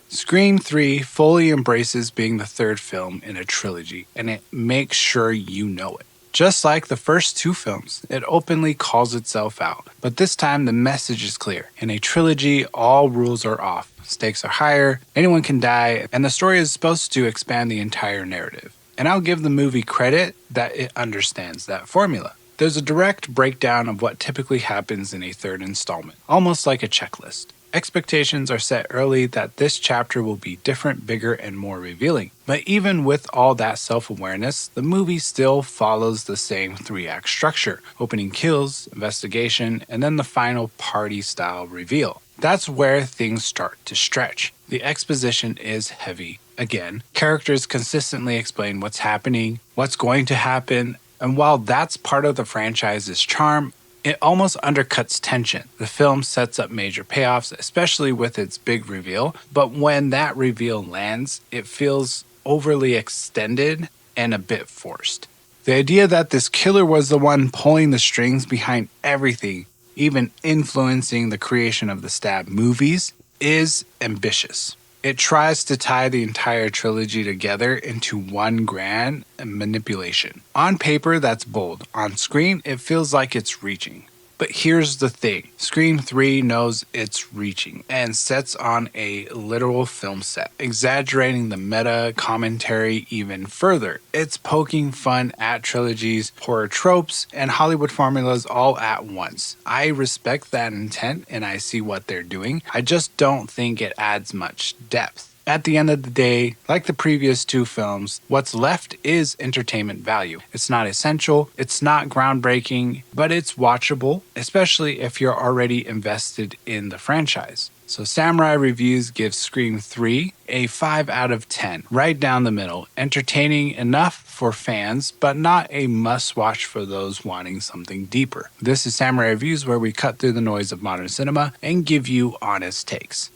Scream 3 fully embraces being the third film in a trilogy, and it makes sure you know it. Just like the first two films, it openly calls itself out, but this time the message is clear. In a trilogy, all rules are off, stakes are higher, anyone can die, and the story is supposed to expand the entire narrative. And I'll give the movie credit that it understands that formula. There's a direct breakdown of what typically happens in a third installment, almost like a checklist. Expectations are set early that this chapter will be different, bigger, and more revealing. But even with all that self-awareness, the movie still follows the same three-act structure: opening kills, investigation, and then the final party-style reveal. That's where things start to stretch. The exposition is heavy. Again, characters consistently explain what's happening, what's going to happen, and while that's part of the franchise's charm, it almost undercuts tension. The film sets up major payoffs, especially with its big reveal, but when that reveal lands, it feels overly extended and a bit forced. The idea that this killer was the one pulling the strings behind everything, even influencing the creation of the Stab movies, is ambitious. It tries to tie the entire trilogy together into one grand manipulation. On paper, that's bold. On screen, it feels like it's reaching. But here's the thing. Scream 3 knows it's reaching and sets on a literal film set, exaggerating the meta commentary even further. It's poking fun at trilogies, horror tropes, and Hollywood formulas all at once. I respect that intent and I see what they're doing. I just don't think it adds much depth. At the end of the day, like the previous two films, what's left is entertainment value. It's not essential, it's not groundbreaking, but it's watchable, especially if you're already invested in the franchise. So Samurai Reviews gives Scream 3 a 5 out of 10, right down the middle. Entertaining enough for fans, but not a must-watch for those wanting something deeper. This is Samurai Reviews, where we cut through the noise of modern cinema and give you honest takes.